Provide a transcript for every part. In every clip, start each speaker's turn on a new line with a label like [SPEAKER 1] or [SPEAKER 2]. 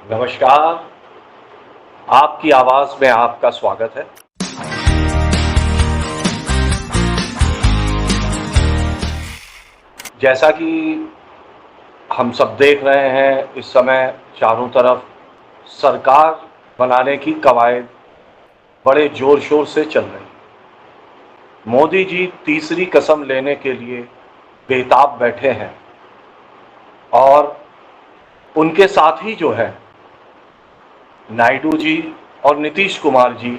[SPEAKER 1] नमस्कार। आपकी आवाज में आपका स्वागत है। जैसा कि हम सब देख रहे हैं, इस समय चारों तरफ सरकार बनाने की कवायद बड़े जोर शोर से चल रही है। मोदी जी तीसरी कसम लेने के लिए बेताब बैठे हैं और उनके साथ ही जो है नायडू जी और नीतीश कुमार जी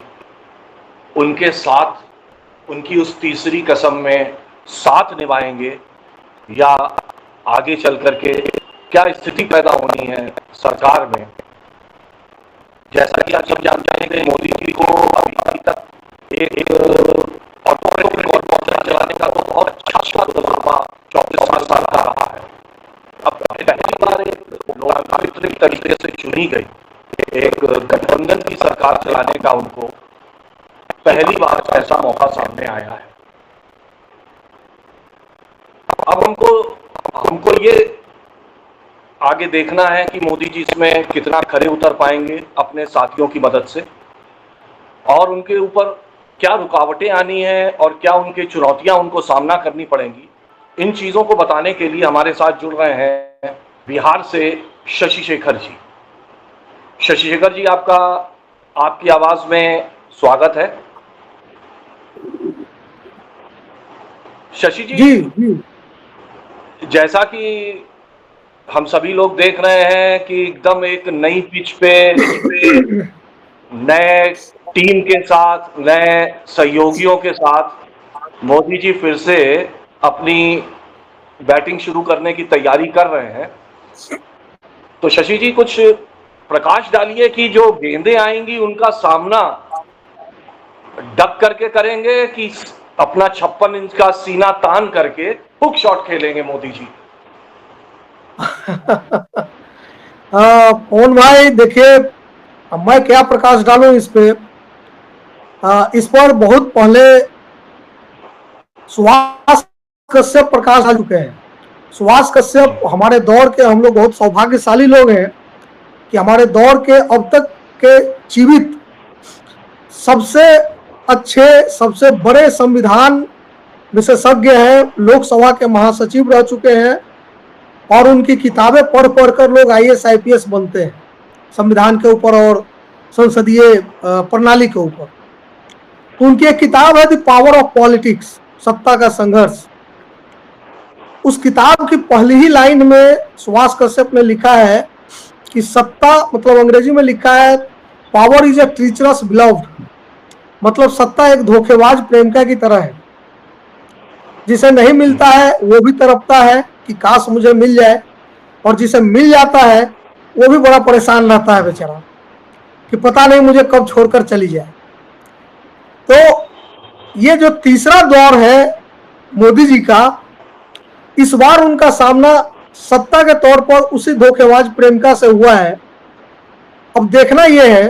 [SPEAKER 1] उनके साथ उनकी उस तीसरी कसम में साथ निभाएंगे या आगे चल करके क्या स्थिति पैदा होनी है सरकार में। जैसा कि आप सब जानते हैं कि मोदी जी को अभी तक एक कॉरपोरेशन चलाने का तो बहुत अच्छा तजुर्बा 34 साल का रहा है। अब पहली बार एक लोकतांत्रिक तरीके से चुनी गई एक गठबंधन की सरकार चलाने का उनको पहली बार ऐसा मौका सामने आया है। अब हमको ये आगे देखना है कि मोदी जी इसमें कितना खरे उतर पाएंगे अपने साथियों की मदद से, और उनके ऊपर क्या रुकावटें आनी है और क्या उनकी चुनौतियां उनको सामना करनी पड़ेंगी। इन चीजों को बताने के लिए हमारे साथ जुड़ रहे हैं बिहार से शशि शेखर जी। शशि शेखर जी, आपकी आवाज में स्वागत है। शशि जी, जैसा कि हम सभी लोग देख रहे हैं कि एकदम एक नई पिच पे नए टीम के साथ, नए सहयोगियों के साथ मोदी जी फिर से अपनी बैटिंग शुरू करने की तैयारी कर रहे हैं। तो शशि जी, कुछ प्रकाश डालिए कि जो गेंदें आएंगी उनका सामना डक करके करेंगे कि अपना 56 इंच का सीना तान करके हुक शॉट खेलेंगे मोदी जी।
[SPEAKER 2] पवन भाई, देखिए, मैं क्या प्रकाश डालूं इस पे। इस पर बहुत पहले सुभाष कश्यप प्रकाश डाल चुके हैं। सुभाष कश्यप हमारे दौर के, हम लोग बहुत सौभाग्यशाली लोग हैं कि हमारे दौर के अब तक के जीवित सबसे अच्छे, सबसे बड़े संविधान विशेषज्ञ हैं। लोकसभा के महासचिव रह चुके हैं और उनकी किताबें पढ़ कर लोग IAS IPS बनते हैं संविधान के ऊपर और संसदीय प्रणाली के ऊपर। तो उनकी एक किताब है द पावर ऑफ पॉलिटिक्स, सत्ता का संघर्ष। उस किताब की पहली ही लाइन में सुभाष कश्यप ने लिखा है कि सत्ता, मतलब अंग्रेजी में लिखा है, power is a treacherous beloved, मतलब सत्ता एक धोखेबाज प्रेमिका की तरह है। जिसे नहीं मिलता है वो भी तड़पता है कि काश मुझे मिल जाए, और जिसे मिल जाता है वो भी बड़ा परेशान रहता है बेचारा कि पता नहीं मुझे कब छोड़कर चली जाए। तो ये जो तीसरा दौर है मोदी जी का, इस बार उनका सामना सत्ता के तौर पर उसी धोखेबाज प्रेमिका से हुआ है। अब देखना यह है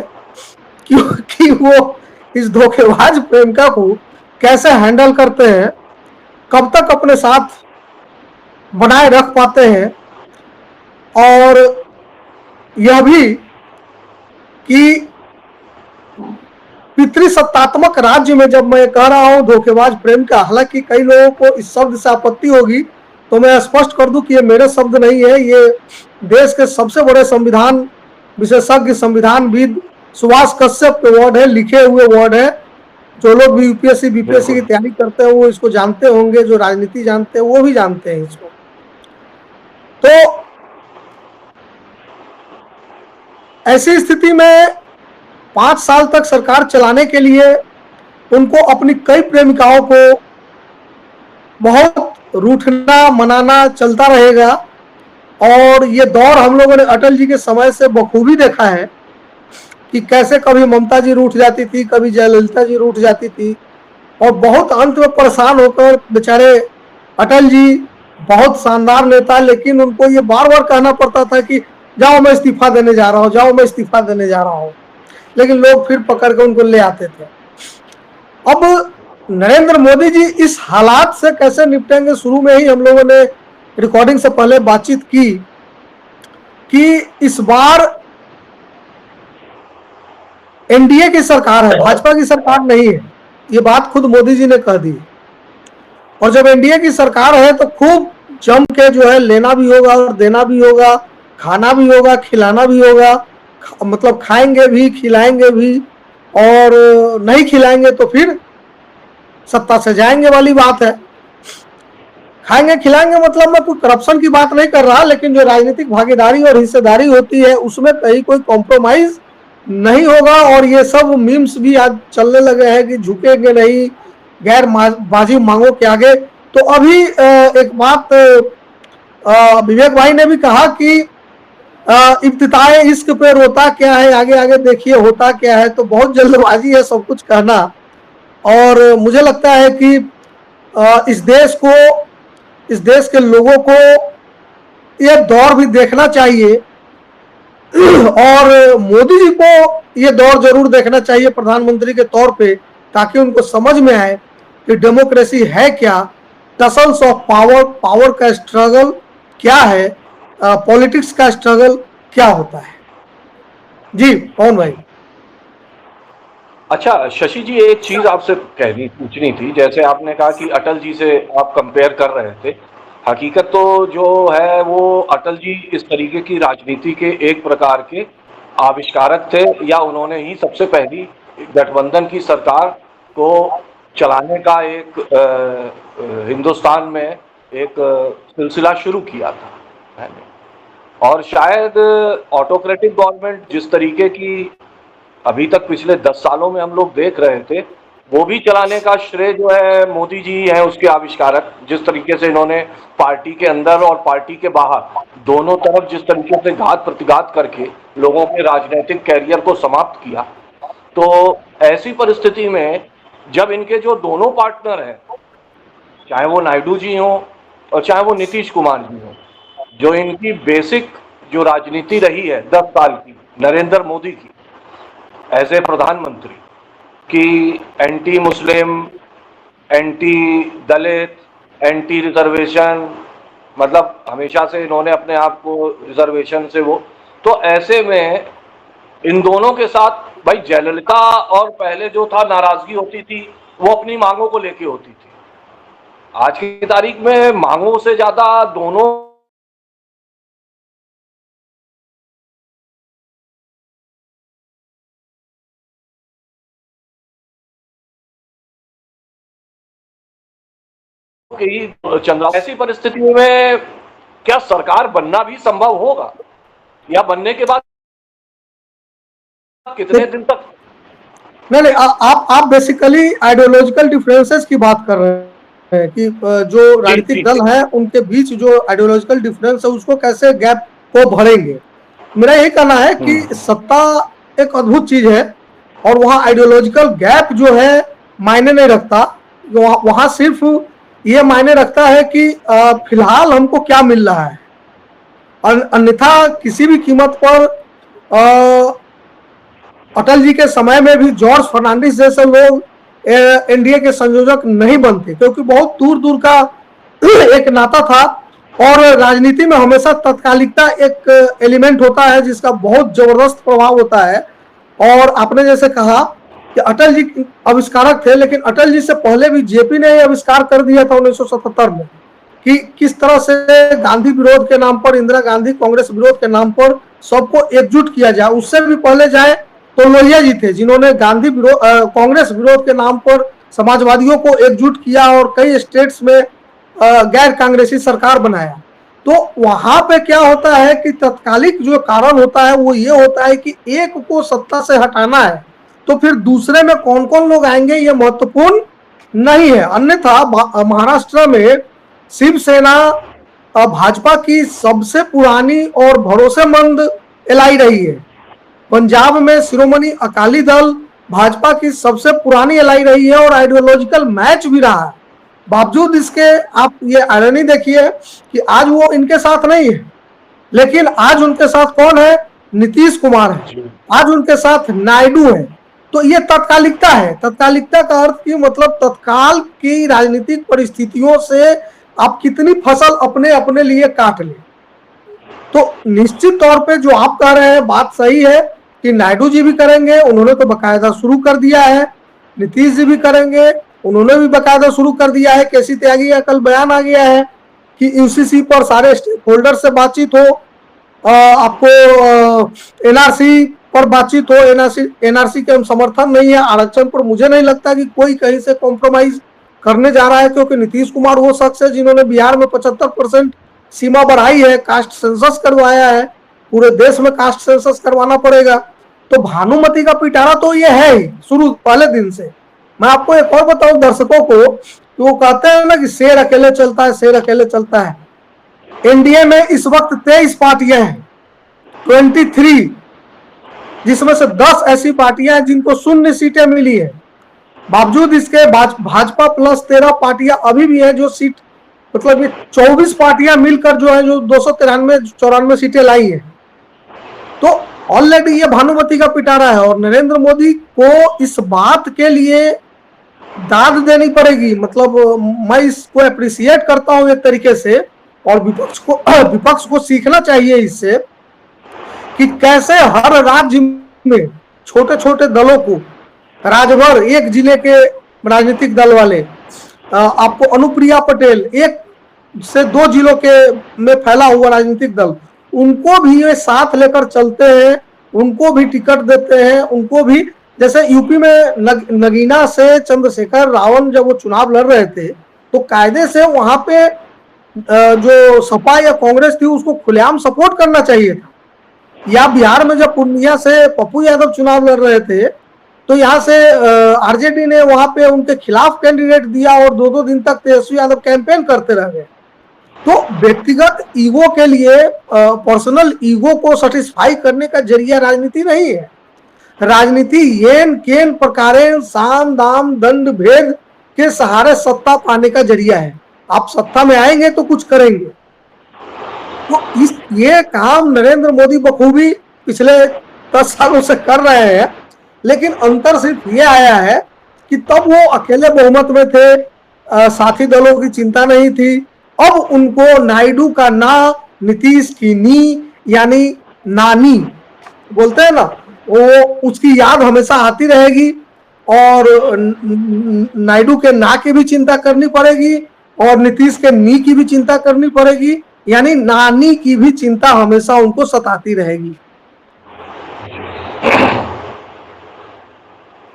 [SPEAKER 2] कि वो इस धोखेबाज प्रेमिका को कैसे हैंडल करते हैं, कब तक अपने साथ बनाए रख पाते हैं। और यह भी कि पितृसत्तात्मक राज्य में, जब मैं कह रहा हूं धोखेबाज प्रेमिका, हालांकि कई लोगों को इस शब्द से आपत्ति होगी, तो मैं स्पष्ट कर दूं कि ये मेरे शब्द नहीं है, ये देश के सबसे बड़े संविधान विशेषज्ञ, संविधानविद सुभाष कश्यप के वर्ड है, लिखे हुए वर्ड है। जो लोग भी UPSC BPSC की तैयारी करते हैं वो इसको जानते होंगे, जो राजनीति जानते हैं वो भी जानते हैं इसको। तो ऐसी स्थिति में 5 साल तक सरकार चलाने के लिए उनको अपनी कई प्रेमिकाओं को बहुत रूठना मनाना चलता रहेगा। और ये दौर हम लोगों ने अटल जी के समय से बखूबी देखा है कि कैसे कभी ममता जी रूठ जाती थी, कभी जयललिता जी रूठ जाती थी, और बहुत अंत में परेशान होकर बेचारे अटल जी, बहुत शानदार नेता, लेकिन उनको ये बार बार कहना पड़ता था कि जाओ मैं इस्तीफा देने जा रहा हूँ, जाओ मैं इस्तीफा देने जा रहा हूँ, लेकिन लोग फिर पकड़ के उनको ले आते थे। अब नरेंद्र मोदी जी इस हालात से कैसे निपटेंगे, शुरू में ही हम लोगों ने रिकॉर्डिंग से पहले बातचीत की कि इस बार एनडीए की सरकार है, भाजपा की सरकार नहीं है। ये बात खुद मोदी जी ने कह दी। और जब एनडीए की सरकार है तो खूब जम के जो है लेना भी होगा और देना भी होगा, खाना भी होगा, खिलाना भी होगा। मतलब खाएंगे भी, खिलाएंगे भी, और नहीं खिलाएंगे तो फिर सत्ता से जाएंगे वाली बात है। खाएंगे खिलाएंगे मतलब मैं कोई करप्शन की बात नहीं कर रहा, लेकिन जो राजनीतिक भागीदारी और हिस्सेदारी होती है उसमें कहीं कोई कॉम्प्रोमाइज नहीं होगा। और ये सब मीम्स भी आज चलने लगे हैं कि झुकेंगे नहीं गैर बाजी मांगों के आगे। तो अभी एक बात विवेक भाई ने भी कहा कि इब्तिदाए इश्क पे रोता क्या है, आगे आगे देखिए होता क्या है। तो बहुत जल्दबाजी है सब कुछ कहना, और मुझे लगता है कि इस देश के लोगों को ये दौर भी देखना चाहिए और मोदी जी को ये दौर जरूर देखना चाहिए प्रधानमंत्री के तौर पे, ताकि उनको समझ में आए कि डेमोक्रेसी है क्या, टसल्स ऑफ पावर, पावर का स्ट्रगल क्या है, पॉलिटिक्स का स्ट्रगल क्या होता है। जी पवन भाई।
[SPEAKER 1] अच्छा शशि जी, एक चीज आपसे पूछनी थी। जैसे आपने कहा कि अटल जी से आप कंपेयर कर रहे थे, हकीकत तो जो है वो अटल जी इस तरीके की राजनीति के एक प्रकार के आविष्कारक थे, या उन्होंने ही सबसे पहली गठबंधन की सरकार को चलाने का एक हिंदुस्तान में एक सिलसिला शुरू किया था। और शायद ऑटोक्रेटिक गवर्नमेंट जिस तरीके की अभी तक पिछले 10 सालों में हम लोग देख रहे थे, वो भी चलाने का श्रेय जो है मोदी जी है उसके आविष्कारक। जिस तरीके से इन्होंने पार्टी के अंदर और पार्टी के बाहर दोनों तरफ जिस तरीके से घात प्रतिघात करके लोगों के राजनीतिक कैरियर को समाप्त किया, तो ऐसी परिस्थिति में जब इनके जो दोनों पार्टनर हैं, चाहे वो नायडू जी हों और चाहे वो नीतीश कुमार जी हों, जो इनकी बेसिक जो राजनीति रही है 10 साल की नरेंद्र मोदी की एज ए प्रधानमंत्री, कि एंटी मुस्लिम, एंटी दलित, एंटी रिजर्वेशन, मतलब हमेशा से इन्होंने अपने आप को रिजर्वेशन से वो, तो ऐसे में इन दोनों के साथ भाई जयललिता और पहले जो था नाराजगी होती थी वो अपनी मांगों को लेके होती थी। आज की तारीख में मांगों से ज्यादा दोनों ही चंद्रा। ऐसी परिस्थिति में क्या सरकार बनना भी संभव होगा, या बनने के बाद कितने दिन तक?
[SPEAKER 2] नहीं, आप बेसिकली आइडियोलॉजिकल डिफरेंसेस की बात कर रहे हैं कि जो राजनीतिक दल है उनके बीच जो आइडियोलॉजिकल डिफरेंस है उसको कैसे गैप को भरेंगे। मेरा यही कहना है कि सत्ता एक अद्भुत चीज है और वहाँ आइडियोलॉजिकल गैप जो है मायने नहीं रखता। वहाँ सिर्फ ये मायने रखता है कि फिलहाल हमको क्या मिल रहा है, अन्यथा किसी भी कीमत पर अटल जी के समय में भी जॉर्ज फर्नांडिस जैसे लोग एनडीए के संयोजक नहीं बनते, क्योंकि बहुत दूर दूर का एक नाता था। और राजनीति में हमेशा तत्कालिकता एक एलिमेंट होता है जिसका बहुत जबरदस्त प्रभाव होता है। और आपने जैसे कहा कि अटल जी आविष्कारक थे, लेकिन अटल जी से पहले भी जेपी ने आविष्कार कर दिया था 1977 में कि किस तरह से गांधी विरोध के नाम पर, इंदिरा गांधी कांग्रेस विरोध के नाम पर सबको एकजुट किया जाए। उससे भी पहले जाए तो लोहिया जी थे जिन्होंने गांधी विरोध कांग्रेस विरोध के नाम पर समाजवादियों को एकजुट किया और कई स्टेट्स में गैर कांग्रेसी सरकार बनाया। तो वहां पे क्या होता है कि तत्कालिक जो कारण होता है वो ये होता है कि एक को सत्ता से हटाना है तो फिर दूसरे में कौन कौन लोग आएंगे ये महत्वपूर्ण नहीं है। अन्यथा महाराष्ट्र में शिवसेना भाजपा की सबसे पुरानी और भरोसेमंद एलाई रही है। पंजाब में शिरोमणि अकाली दल भाजपा की सबसे पुरानी एलाई रही है और आइडियोलॉजिकल मैच भी रहा है। बावजूद इसके आप ये आयरनी देखिए कि आज वो इनके साथ नहीं है, लेकिन आज उनके साथ कौन है? नीतीश कुमार है, आज उनके साथ नायडू है। तो ये तत्कालिकता है। तत्कालिकता का अर्थ की मतलब तत्काल की राजनीतिक परिस्थितियों से आप कितनी फसल अपने अपने लिए काट ले। तो निश्चित तौर पे जो आप कह रहे हैं बात सही है कि नायडू जी भी करेंगे, उन्होंने तो बकायदा शुरू कर दिया है, नीतीश जी भी करेंगे, उन्होंने भी बकायदा शुरू कर दिया है। केसी त्यागी का कल बयान आ गया है कि यूसीसी पर सारे स्टेक होल्डर से बातचीत हो, आपको एनआरसी पर बातचीत हो। एनआरसी के हम समर्थन नहीं है, आरक्षण पर मुझे नहीं लगता कि कोई कहीं से कॉम्प्रोमाइज करने जा रहा है, क्योंकि नीतीश कुमार वो शख्स है जिन्होंने बिहार में 75% सीमा बढ़ाई है, कास्ट सेंसस करवाया है, पूरे देश में कास्ट सेंसस करवाना पड़ेगा। तो भानुमति का पिटारा तो ये है ही शुरू पहले दिन से। मैं आपको एक और बताऊं दर्शकों को, कि वो कहते हैं ना कि शेर अकेले चलता है, शेर अकेले चलता है। एनडीए में इस वक्त 23 पार्टियां हैं, 23, जिसमें से 10 ऐसी पार्टियां हैं जिनको 0 सीटें मिली है। बावजूद इसके भाजपा प्लस 13 पार्टियां अभी भी हैं जो सीट, मतलब ये 24 पार्टियां मिलकर जो है जो 293-94 सीटें लाई है। तो ऑलरेडी ये भानुमति का पिटारा है, और नरेंद्र मोदी को इस बात के लिए दाद देनी पड़ेगी। मतलब मैं इसको अप्रिशिएट करता हूं एक तरीके से, और विपक्ष को सीखना चाहिए इससे कि कैसे हर राज्य में छोटे छोटे दलों को, राजभर एक जिले के राजनीतिक दल वाले, आपको अनुप्रिया पटेल, 1 से 2 जिलों के में फैला हुआ राजनीतिक दल, उनको भी ये साथ लेकर चलते हैं, उनको भी टिकट देते हैं, उनको भी, जैसे यूपी में नगीना से चंद्रशेखर रावण जब वो चुनाव लड़ रहे थे तो कायदे से वहां पे जो सपा या कांग्रेस थी उसको खुलेआम सपोर्ट करना चाहिए था। या बिहार में जब पूर्णिया से पप्पू यादव चुनाव लड़ रहे थे तो यहाँ से आरजेडी ने वहां पे उनके खिलाफ कैंडिडेट दिया, और 2-2 दिन तक तेजस्वी यादव कैंपेन करते रह गए। तो व्यक्तिगत ईगो के लिए, पर्सनल ईगो को सेटिस्फाई करने का जरिया राजनीति नहीं है। राजनीति येन केन प्रकारेण साम दाम दंड भेद के सहारे सत्ता पाने का जरिया है। आप सत्ता में आएंगे तो कुछ करेंगे। तो ये काम नरेंद्र मोदी बखूबी पिछले 10 सालों से कर रहे हैं, लेकिन अंतर सिर्फ ये आया है कि तब वो अकेले बहुमत में थे, साथी दलों की चिंता नहीं थी। अब उनको नायडू का ना, नीतीश की नी, यानी नानी बोलते हैं ना, वो उसकी याद हमेशा आती रहेगी, और नायडू के ना की भी चिंता करनी पड़ेगी, और नीतीश के नी की भी चिंता करनी पड़ेगी, यानी नानी की भी चिंता हमेशा उनको सताती रहेगी।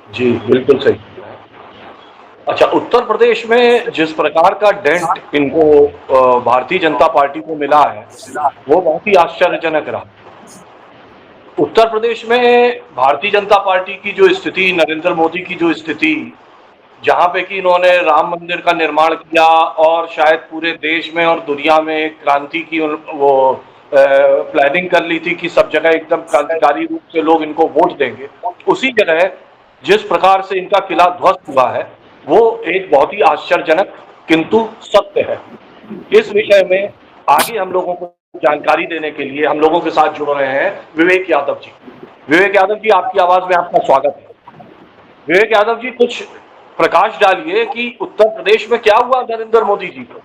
[SPEAKER 1] जी बिल्कुल सही। अच्छा, उत्तर प्रदेश में जिस प्रकार का डेंट इनको भारतीय जनता पार्टी को मिला है वो बहुत ही आश्चर्यजनक रहा। उत्तर प्रदेश में भारतीय जनता पार्टी की जो स्थिति, नरेंद्र मोदी की जो स्थिति, जहां पे कि इन्होंने राम मंदिर का निर्माण किया और शायद पूरे देश में और दुनिया में एक क्रांति की वो प्लानिंग कर ली थी कि सब जगह एकदम क्रांतिकारी रूप से लोग इनको वोट देंगे, उसी जगह जिस प्रकार से इनका किला ध्वस्त हुआ है वो एक बहुत ही आश्चर्यजनक किंतु सत्य है। इस विषय में आगे हम लोगों को जानकारी देने के लिए हम लोगों के साथ जुड़ रहे हैं विवेक यादव जी। विवेक यादव जी, आपकी आवाज में आपका स्वागत है। विवेक यादव जी, कुछ प्रकाश डालिए कि उत्तर प्रदेश में क्या हुआ नरेंद्र मोदी जी को।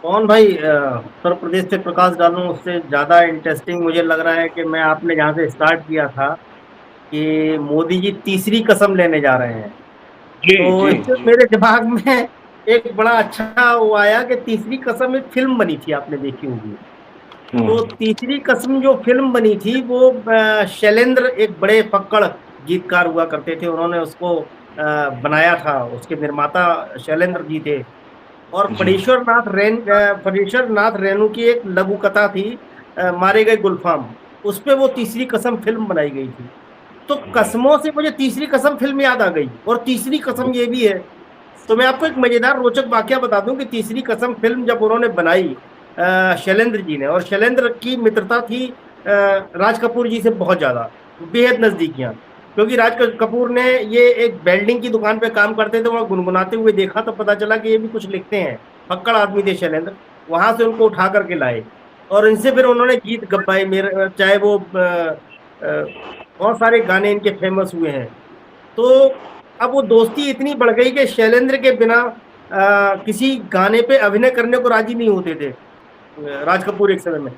[SPEAKER 3] कौन भाई उत्तर प्रदेश से प्रकाश डालूं, उससे ज़्यादा इंटरेस्टिंग मुझे लग रहा है कि मैं आपने जहाँ से स्टार्ट किया था कि मोदी जी तीसरी कसम लेने जा रहे हैं। तो इससे मेरे दिमाग में एक बड़ा अच्छा वो आया कि तीसरी कसम एक फिल्म बनी थी, आपने देखी होगी। तो तीसरी कसम जो फिल्म बनी थी वो शैलेंद्र, एक बड़े फक्कड़ गीतकार हुआ करते थे, उन्होंने उसको बनाया था। उसके निर्माता शैलेंद्र जी थे। और परेश्वर नाथ रेणु की एक लघु कथा थी, मारे गए गुलफाम, उस पे वो तीसरी कसम फिल्म बनाई गई थी। तो कसमों से मुझे तीसरी कसम फिल्म याद आ गई। और तीसरी कसम ये भी है, तो मैं आपको एक मजेदार रोचक वाकया बता दूं कि तीसरी कसम फिल्म जब उन्होंने बनाई शैलेंद्र जी ने, और शैलेंद्र की मित्रता थी राज कपूर जी से बहुत ज़्यादा, बेहद नज़दीकियाँ। क्योंकि राज कपूर ने ये एक वेल्डिंग की दुकान पे काम करते थे, वहाँ गुनगुनाते हुए देखा तो पता चला कि ये भी कुछ लिखते हैं। फक्कड़ आदमी थे शैलेंद्र। वहाँ से उनको उठा करके लाए और इनसे फिर उन्होंने गीत गवाए, मेरे चाहे वो बहुत सारे गाने इनके फेमस हुए हैं। तो अब वो दोस्ती इतनी बढ़ गई कि शैलेंद्र के बिना किसी गाने पे अभिनय करने को राजी नहीं होते थे राज कपूर एक समय में।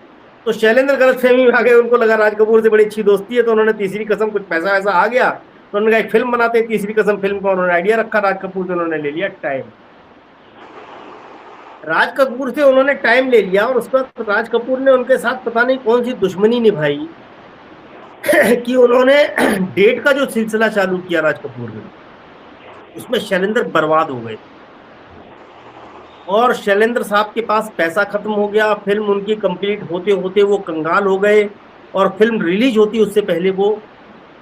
[SPEAKER 3] तो शैलेंद्र गलतफहमी में आ गए, उनको लगा राज कपूर से बड़ी अच्छी दोस्ती है, तो उन्होंने तीसरी कसम, कुछ पैसा वैसा आ गया तो उन्होंने कहा एक फिल्म बनाते हैं तीसरी कसम। फिल्म का उन्होंने आइडिया रखा राज कपूर से, उन्होंने ले लिया टाइम। राज कपूर से उन्होंने टाइम ले लिया और उसके बाद राज कपूर ने उनके साथ पता नहीं कौन सी दुश्मनी निभाई कि उन्होंने डेट का जो सिलसिला चालू किया राज कपूर ने, उसमें शैलेंद्र बर्बाद हो गए और शैलेंद्र साहब के पास पैसा खत्म हो गया। फिल्म उनकी कंप्लीट होते होते वो कंगाल हो गए और फिल्म रिलीज होती उससे पहले वो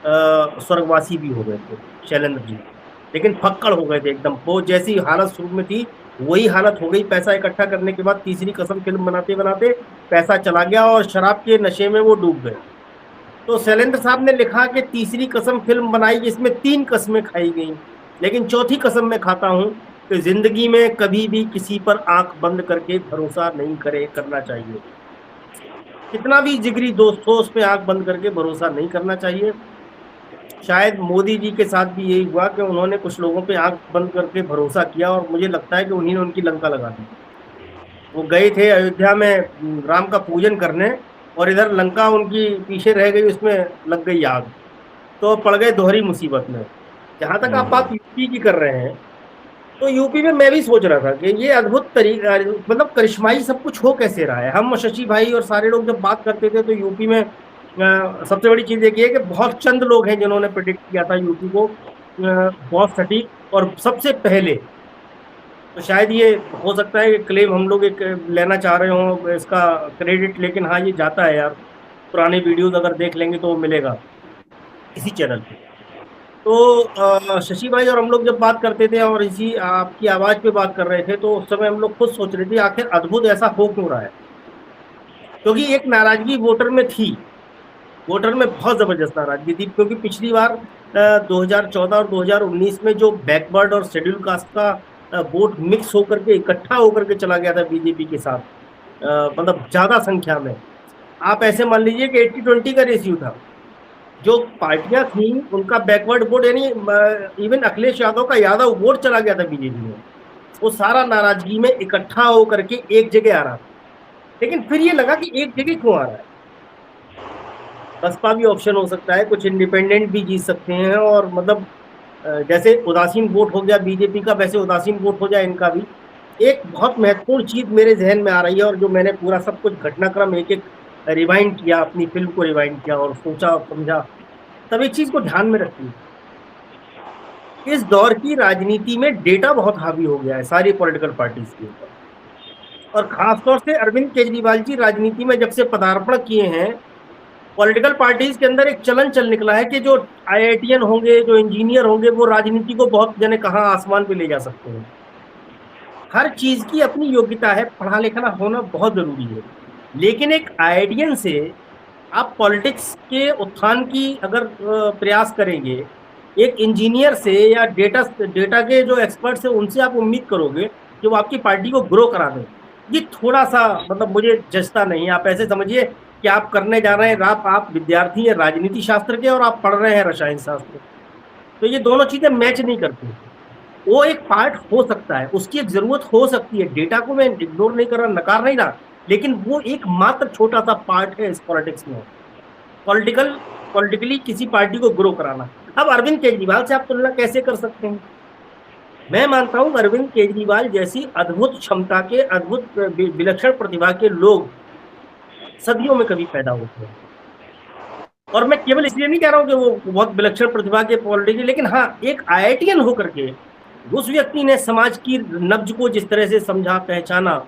[SPEAKER 3] स्वर्गवासी भी हो गए थे शैलेंद्र जी, लेकिन फक्कड़ हो गए थे एकदम। वो जैसी हालत शुरू में थी वही हालत हो गई। पैसा इकट्ठा करने के बाद तीसरी कसम फिल्म बनाते बनाते पैसा चला गया और शराब के नशे में वो डूब गए। तो शैलेंद्र साहब ने लिखा कि तीसरी कसम फिल्म बनाई जिसमें 3 कसमें खाई गई, लेकिन चौथी कसम मैं खाता हूं कि जिंदगी में कभी भी किसी पर आंख बंद करके भरोसा नहीं करना चाहिए। कितना भी जिगरी दोस्त हो, उस पर आंख बंद करके भरोसा नहीं करना चाहिए। शायद मोदी जी के साथ भी यही हुआ कि उन्होंने कुछ लोगों पे आंख बंद करके भरोसा किया और मुझे लगता है कि उन्हीं ने उनकी लंका लगा दी। वो गए थे अयोध्या में राम का पूजन करने और इधर लंका उनकी पीछे रह गई, उसमें लग गई आग, तो पड़ गए दोहरी मुसीबत में। जहाँ तक आप बात यूपी की कर रहे हैं, तो यूपी में मैं भी सोच रहा था कि ये अद्भुत तरीका, मतलब करिश्माई सब कुछ हो कैसे रहा है। हम शशि भाई और सारे लोग जब बात करते थे तो यूपी में सबसे बड़ी चीज़ एक है कि बहुत चंद लोग हैं जिन्होंने प्रेडिक्ट किया था यूपी को बहुत सटीक और सबसे पहले। तो शायद ये हो सकता है कि क्लेम हम लोग एक लेना चाह रहे हों इसका क्रेडिट, लेकिन हाँ ये जाता है यार। पुराने वीडियोस अगर देख लेंगे तो मिलेगा इसी चैनल पे। तो शशि भाई और हम लोग जब बात करते थे और इसी आपकी आवाज़ पे बात कर रहे थे, तो उस समय हम लोग खुद सोच रहे थे आखिर अद्भुत ऐसा हो क्यों रहा है, क्योंकि एक नाराजगी वोटर में थी। वोटर में बहुत ज़बरदस्त नाराजगी थी, क्योंकि पिछली बार 2014 और 2019 में जो बैकवर्ड और शेड्यूल कास्ट का वोट मिक्स होकर के इकट्ठा होकर के चला गया था बीजेपी के साथ, मतलब ज़्यादा संख्या में। आप ऐसे मान लीजिए कि 80-20 का रेशियो था। जो पार्टियां थी उनका बैकवर्ड वोट, यानी इवन अखिलेश यादव का यादव वोट चला गया था बीजेपी में, वो सारा नाराजगी में इकट्ठा होकर के एक जगह आ रहा था। लेकिन फिर ये लगा कि एक जगह क्यों आ रहा है, बसपा भी ऑप्शन हो सकता है, कुछ इंडिपेंडेंट भी जीत सकते हैं, और मतलब जैसे उदासीन वोट हो गया बीजेपी का, वैसे उदासीन वोट हो जाए इनका भी। एक बहुत महत्वपूर्ण चीज़ मेरे जहन में आ रही है, और जो मैंने पूरा सब कुछ घटनाक्रम एक एक रिवाइंड किया, अपनी फिल्म को रिवाइंड किया और सोचा और समझा, तब एक चीज़ को ध्यान में रखिए, इस दौर की राजनीति में डेटा बहुत हावी हो गया है सारी पॉलिटिकल पार्टीज के ऊपर, और खासतौर से अरविंद केजरीवाल जी राजनीति में जब से पदार्पण किए हैं, पॉलिटिकल पार्टीज के अंदर एक चलन चल निकला है कि जो IITian होंगे, जो इंजीनियर होंगे, वो राजनीति को बहुत जने कहाँ आसमान पे ले जा सकते हैं। हर चीज़ की अपनी योग्यता है, पढ़ा लिखा होना बहुत ज़रूरी है, लेकिन एक IITian से आप पॉलिटिक्स के उत्थान की अगर प्रयास करेंगे, एक इंजीनियर से या डेटा के जो एक्सपर्ट्स हैं उनसे आप उम्मीद करोगे कि वो आपकी पार्टी को ग्रो करा दें, ये थोड़ा सा मतलब मुझे जचता नहीं है। आप ऐसे समझिए कि आप करने जा रहे हैं, आप विद्यार्थी हैं राजनीति शास्त्र के और आप पढ़ रहे हैं रसायन शास्त्र, तो ये दोनों चीज़ें मैच नहीं करती। वो एक पार्ट हो सकता है, उसकी एक ज़रूरत हो सकती है, डेटा को मैं इग्नोर नहीं कर रहा, नकार नहीं रहा, लेकिन वो एक मात्र छोटा सा पार्ट है इस पॉलिटिक्स में, पॉलिटिकली किसी पार्टी को ग्रो कराना। अब अरविंद केजरीवाल से आप तुलना कैसे कर सकते हैं? मैं मानता हूं अरविंद केजरीवाल जैसी अद्भुत क्षमता के, अद्भुत विलक्षण प्रतिभा के लोग सदियों में कभी पैदा होते हैं, और मैं केवल इसलिए नहीं कह रहा हूं कि वो बहुत विलक्षण प्रतिभा के पॉलिटिकल, लेकिन हाँ एक IITian होकर के उस व्यक्ति ने समाज की नब्ज को जिस तरह से समझा, पहचाना,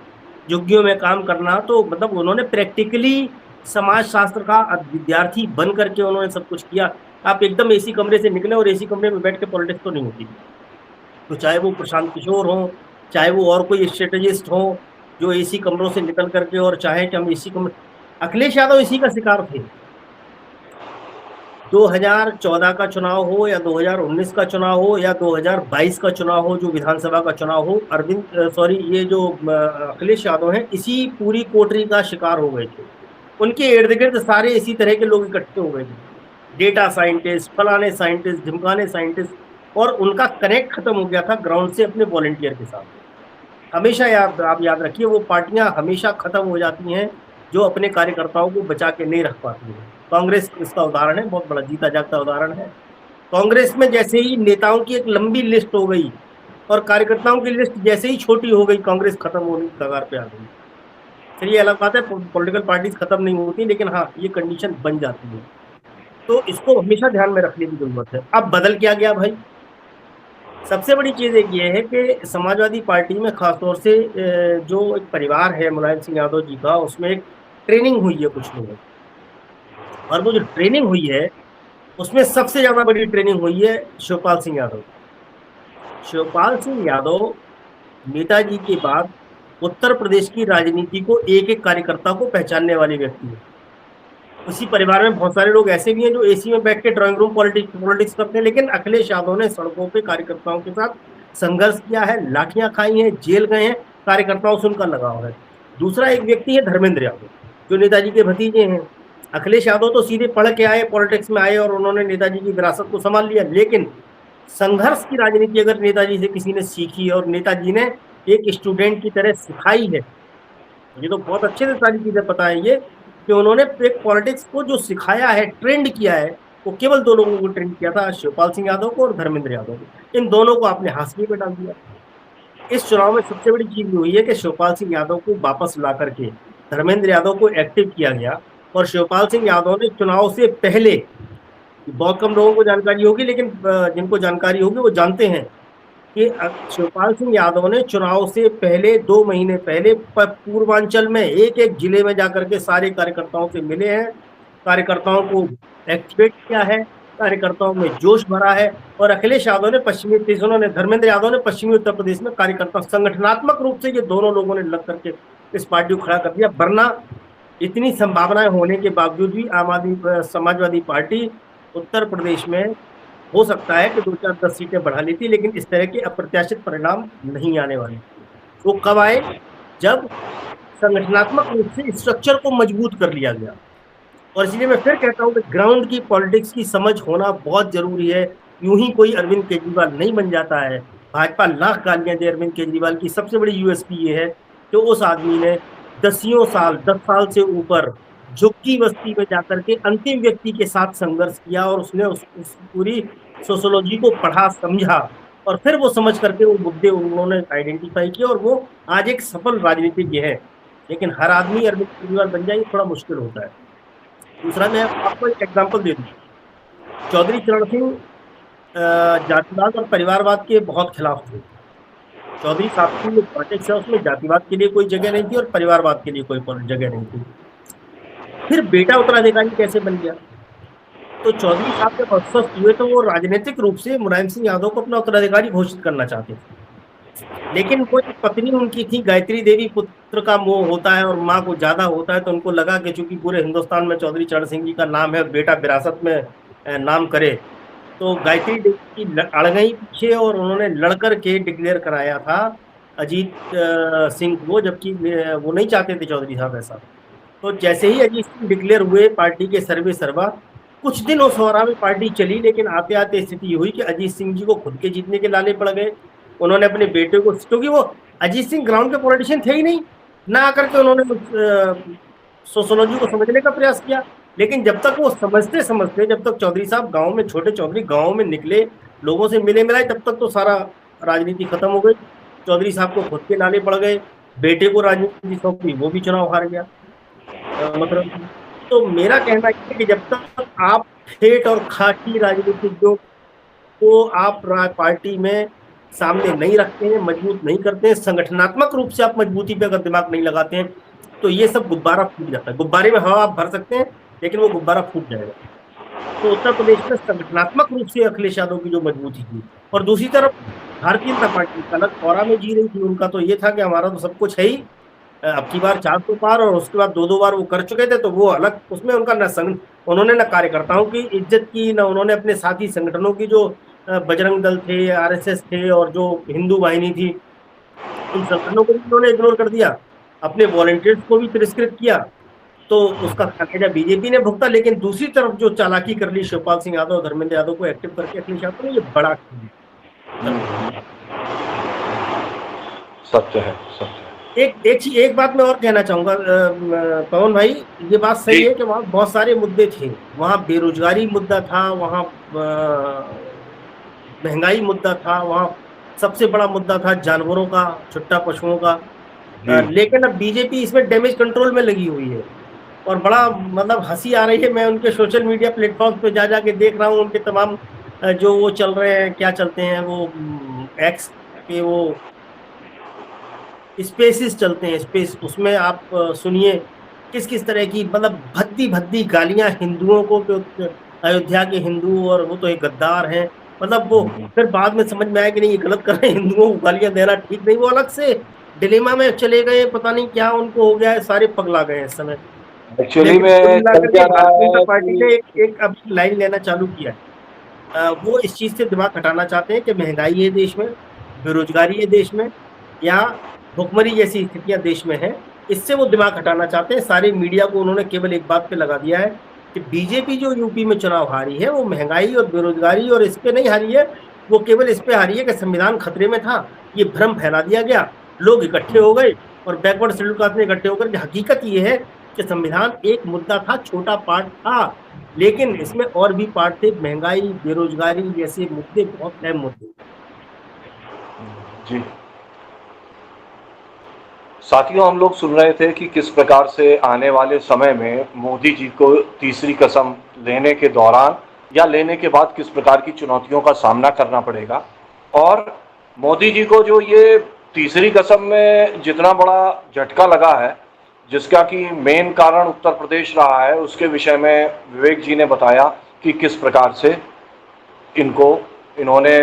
[SPEAKER 3] युग्यों में काम करना, तो मतलब उन्होंने प्रैक्टिकली समाज शास्त्र का विद्यार्थी बन करके उन्होंने सब कुछ किया। आप एकदम AC कमरे से निकले और AC कमरे में बैठ के पॉलिटिक्स तो नहीं होती, तो चाहे वो प्रशांत किशोर हो, चाहे वो और कोई स्ट्रेटेजिस्ट हो जो AC कमरों से निकल करके, और चाहे कि हम AC कमरे, अखिलेश यादव इसी का शिकार थे। 2014 का चुनाव हो या 2019 का चुनाव हो या 2022 का चुनाव हो, जो विधानसभा का चुनाव हो, ये जो अखिलेश यादव हैं इसी पूरी कोटरी का शिकार हो गए थे। उनके इर्द गिर्द सारे इसी तरह के लोग इकट्ठे हो गए थे, डेटा साइंटिस्ट, फलाने साइंटिस्ट, ढिमकाने साइंटिस्ट, और उनका कनेक्ट खत्म हो गया था ग्राउंड से अपने वॉलंटियर के साथ। हमेशा आप याद रखिए, वो पार्टियां हमेशा खत्म हो जाती हैं जो अपने कार्यकर्ताओं को बचा के नहीं रख पाती है। कांग्रेस इसका उदाहरण है, बहुत बड़ा जीता जागता उदाहरण है। कांग्रेस में जैसे ही नेताओं की एक लंबी लिस्ट हो गई और कार्यकर्ताओं की लिस्ट जैसे ही छोटी हो गई, कांग्रेस खत्म होने की कगार पे आ गई। फिर ये अलग बात है, पॉलिटिकल पार्टीज खत्म नहीं होती, लेकिन हाँ ये कंडीशन बन जाती है। तो इसको हमेशा ध्यान में रखने की जरूरत है। अब बदल क्या गया भाई? सबसे बड़ी चीज एक ये है कि समाजवादी पार्टी में खासतौर से जो एक परिवार है मुलायम सिंह यादव जी का, उसमें एक ट्रेनिंग हुई है कुछ लोगों, और वो जो ट्रेनिंग हुई है उसमें सबसे ज्यादा बड़ी ट्रेनिंग हुई है शिवपाल सिंह यादव। शिवपाल सिंह यादव नेताजी के बाद उत्तर प्रदेश की राजनीति को एक एक कार्यकर्ता को पहचानने वाले व्यक्ति है। उसी परिवार में बहुत सारे लोग ऐसे भी हैं जो एसी में बैठ के ड्राइंग रूम पॉलिटिक्स करते हैं, लेकिन अखिलेश यादव ने सड़कों पे कार्यकर्ताओं के साथ संघर्ष किया है, लाठियां खाई हैं, जेल गए हैं, कार्यकर्ताओं से उनका लगाव है। दूसरा एक व्यक्ति है धर्मेंद्र यादव, जो नेताजी के भतीजे हैं। अखिलेश यादव तो सीधे पढ़ के आए, पॉलिटिक्स में आए और उन्होंने नेताजी की विरासत को संभाल लिया, लेकिन संघर्ष की राजनीति अगर नेताजी से किसी ने सीखी और नेताजी ने एक स्टूडेंट की तरह सिखाई है, ये तो बहुत अच्छे से सारी चीजें पता है ये, कि उन्होंने एक पॉलिटिक्स को जो सिखाया है, ट्रेंड किया है, वो केवल दो लोगों को ट्रेंड किया था, शिवपाल सिंह यादव को और धर्मेंद्र यादव को। इन दोनों को आपने हाशिए पे डाल दिया। इस चुनाव में सबसे बड़ी चीज हुई है कि शिवपाल सिंह यादव को वापस ला करके धर्मेंद्र यादव को एक्टिव किया गया। और शिवपाल सिंह यादव ने चुनाव से पहले, बहुत कम लोगों को जानकारी होगी लेकिन जिनको जानकारी होगी वो जानते हैं कि शिवपाल सिंह यादव ने चुनाव से पहले 2 महीने पहले पूर्वांचल में एक एक जिले में जाकर के सारे कार्यकर्ताओं से मिले हैं, कार्यकर्ताओं को एक्टिवेट किया है, कार्यकर्ताओं में जोश भरा है। और अखिलेश यादव ने धर्मेंद्र यादव ने पश्चिमी उत्तर प्रदेश में कार्यकर्ता संगठनात्मक रूप से ये दोनों लोगों ने लग करके इस पार्टी को खड़ा कर दिया। वरना इतनी संभावनाएं होने के बावजूद भी समाजवादी पार्टी उत्तर प्रदेश में हो सकता है कि 2-4-10 सीटें बढ़ा लेती, लेकिन इस तरह के अप्रत्याशित परिणाम नहीं आने वाले। वो कब आए? जब संगठनात्मक रूप से स्ट्रक्चर को मजबूत कर लिया गया। और इसलिए मैं फिर कहता हूं कि ग्राउंड की पॉलिटिक्स की समझ होना बहुत जरूरी है। यूं ही कोई अरविंद केजरीवाल नहीं बन जाता है। भाजपा लाख गालियां दे अरविंद केजरीवाल की, सबसे बड़ी यूएसपी ये है कि उस आदमी ने 10 साल से ऊपर झुग्गी बस्ती में जाकर के अंतिम व्यक्ति के साथ संघर्ष किया और उसने उस पूरी सोशोलॉजी को पढ़ा, समझा, और फिर वो समझ करके वो मुद्दे उन्होंने आइडेंटिफाई किए और वो आज एक सफल राजनीतिज्ञ है। लेकिन हर आदमी अरविंद केजरीवाल बन जाए, थोड़ा मुश्किल होता है। दूसरा, मैं आपको एक एग्जाम्पल दे दूँ। चौधरी चरण सिंह जातिवाद और परिवारवाद के बहुत खिलाफ थे। चौधरी साहब की जो पॉलिटिक्स है उसमें जातिवाद के लिए कोई जगह नहीं थी और परिवारवाद के लिए कोई जगह नहीं थी। फिर बेटा उत्तराधिकारी कैसे बन गया? तो चौधरी साहब जब अस्वस्थ हुए तो वो राजनीतिक रूप से मुलायम सिंह यादव को अपना उत्तराधिकारी घोषित करना चाहते थे, लेकिन वो एक पत्नी उनकी थी गायत्री देवी, पुत्र का मोह होता है और माँ को ज्यादा होता है, तो उनको लगा कि चूंकि पूरे हिंदुस्तान में चौधरी चरण सिंह जी का नाम है, बेटा विरासत में नाम करे, तो गायत्री देवी की अड़ गई पीछे और उन्होंने लड़कर के डिक्लेयर कराया था अजीत सिंह को, जबकि वो नहीं चाहते थे चौधरी साहब ऐसा। तो जैसे ही अजीत सिंह डिक्लेयर हुए, पार्टी के सर्वे सर्वा कुछ दिन उस होरा में पार्टी चली, लेकिन आते आते स्थिति हुई कि अजीत सिंह जी को खुद के जीतने के लाले पड़ गए। उन्होंने अपने बेटे को, क्योंकि वो अजीत सिंह ग्राउंड के पॉलिटिशियन थे ही नहीं, ना आकर के उन्होंने सोशोलॉजी को समझने का प्रयास किया। लेकिन जब तक वो समझते जब तक चौधरी साहब गाँव में, छोटे चौधरी गाँव में निकले, लोगों से मिले मिलाए, तब तक तो सारा राजनीति खत्म हो गई। चौधरी साहब को खुद के लाले पड़ गए, बेटे को राजनीति सौंपी, वो भी चुनाव हार गया। मतलब तो मेरा कहना है कि जब तक आप ठेठ और खाटी राजनीतिज्ञों को आप पार्टी में सामने नहीं रखते हैं, मजबूत नहीं करते हैं, संगठनात्मक रूप से आप मजबूती पे अगर दिमाग नहीं लगाते हैं, तो ये सब गुब्बारा फूट जाता है। गुब्बारे में हवा आप भर सकते हैं, लेकिन वो गुब्बारा फूट जाएगा। तो उत्तर प्रदेश में संगठनात्मक रूप से अखिलेश यादव की जो मजबूती थी, और दूसरी तरफ भारतीय जनता पार्टी अलग औरा में जी रही थी। उनका तो ये था कि हमारा तो सब कुछ है ही, अब की बार 400 पार, और उसके बाद 2-2 बार वो कर चुके थे, तो वो अलग, उसमें उनका उन्होंने न कार्यकर्ताओं की इज्जत की, न उन्होंने अपने साथी संगठनों की, जो बजरंग दल थे, आरएसएस थे और जो हिंदू वाहिनी थी, उन संगठनों को भी उन्होंने इग्नोर कर दिया, अपने वॉलंटियर्स को भी तिरस्कृत किया। तो उसका खामियाजा बीजेपी ने भुगता। लेकिन दूसरी तरफ जो चालाकी कर ली शिवपाल सिंह यादव, धर्मेंद्र यादव को एक्टिव करके अखिलेश यादव ने, ये बड़ा
[SPEAKER 1] सत्य है, सत्य है।
[SPEAKER 3] एक बात मैं और कहना चाहूंगा पवन भाई, ये बात सही
[SPEAKER 1] जी
[SPEAKER 3] है कि वहाँ बहुत सारे मुद्दे थे। वहाँ बेरोजगारी मुद्दा था, वहाँ महंगाई मुद्दा था, वहाँ सबसे बड़ा मुद्दा था जानवरों का, छुट्टा पशुओं का।
[SPEAKER 1] जी
[SPEAKER 3] लेकिन अब बीजेपी इसमें डैमेज कंट्रोल में लगी हुई है, और बड़ा मतलब हंसी आ रही है। मैं उनके सोशल मीडिया प्लेटफॉर्म पे जा जाके देख रहा हूँ, उनके तमाम जो वो चल रहे हैं, क्या चलते हैं वो, एक्स के वो स्पेसिस चलते हैं, स्पेस, उसमें आप सुनिए किस किस तरह की मतलब भद्दी भद्दी गालियां हिंदुओं को कि अयोध्या के हिंदू और वो तो एक गद्दार हैं। मतलब वो फिर बाद में समझ में आया कि नहीं, ये गलत कर रहे हैं, हिंदुओं को गालियां देना ठीक नहीं। वो अलग से डिलेमा में चले गए, पता नहीं क्या उनको हो गया है, सारे पगला गए हैं इस समय।
[SPEAKER 1] एक्चुअली
[SPEAKER 3] लेकिन कुल
[SPEAKER 1] में चल
[SPEAKER 3] मिलाकर के
[SPEAKER 1] क्या रहा
[SPEAKER 3] भारतीय जनता
[SPEAKER 1] है
[SPEAKER 3] पार्टी ने
[SPEAKER 1] कि
[SPEAKER 3] एक अब लाइन लेना चालू किया है। वो इस चीज से दिमाग हटाना चाहते हैं कि महंगाई है देश में, बेरोजगारी है देश में, या भुखमरी जैसी स्थितियां देश में हैं। इससे वो दिमाग हटाना चाहते हैं। सारे मीडिया को उन्होंने केवल एक बात पे लगा दिया है कि बीजेपी जो यूपी में चुनाव हारी है वो महंगाई और बेरोजगारी और इस पे नहीं हारी है, वो केवल इस पे हारी है कि संविधान खतरे में था। ये भ्रम फैला दिया गया, लोग इकट्ठे हो गए और बैकवर्ड शेड्यूल कास्ट में इकट्ठे होकर के हकीकत ये है कि संविधान एक मुद्दा था, छोटा पार्ट था, लेकिन इसमें और भी पार्ट थे, महंगाई, बेरोजगारी जैसे मुद्दे बहुत अहम मुद्दे।
[SPEAKER 1] जी साथियों, हम लोग सुन रहे थे कि किस प्रकार से आने वाले समय में मोदी जी को तीसरी कसम लेने के दौरान या लेने के बाद किस प्रकार की चुनौतियों का सामना करना पड़ेगा। और मोदी जी को जो ये तीसरी कसम में जितना बड़ा झटका लगा है, जिसका कि मेन कारण उत्तर प्रदेश रहा है, उसके विषय में विवेक जी ने बताया कि किस प्रकार से इन्होंने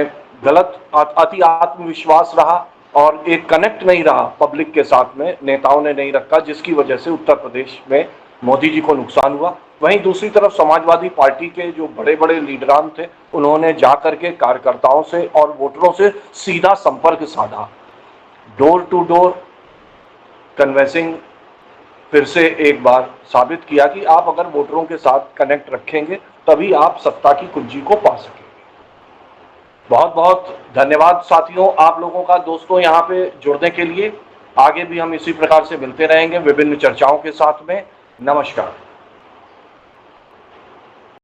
[SPEAKER 1] गलत अति आत्मविश्वास रहा और एक कनेक्ट नहीं रहा पब्लिक के साथ में, नेताओं ने नहीं रखा, जिसकी वजह से उत्तर प्रदेश में मोदी जी को नुकसान हुआ। वहीं दूसरी तरफ समाजवादी पार्टी के जो बड़े बड़े लीडरान थे, उन्होंने जाकर के कार्यकर्ताओं से और वोटरों से सीधा संपर्क साधा, डोर टू डोर कन्वेंसिंग फिर से एक बार साबित किया कि आप अगर वोटरों के साथ कनेक्ट रखेंगे तभी आप सत्ता की कुंजी को पा सकेंगे। बहुत बहुत धन्यवाद साथियों, आप लोगों का, दोस्तों, यहाँ पे जुड़ने के लिए। आगे भी हम इसी प्रकार से मिलते रहेंगे विभिन्न चर्चाओं के साथ में। नमस्कार।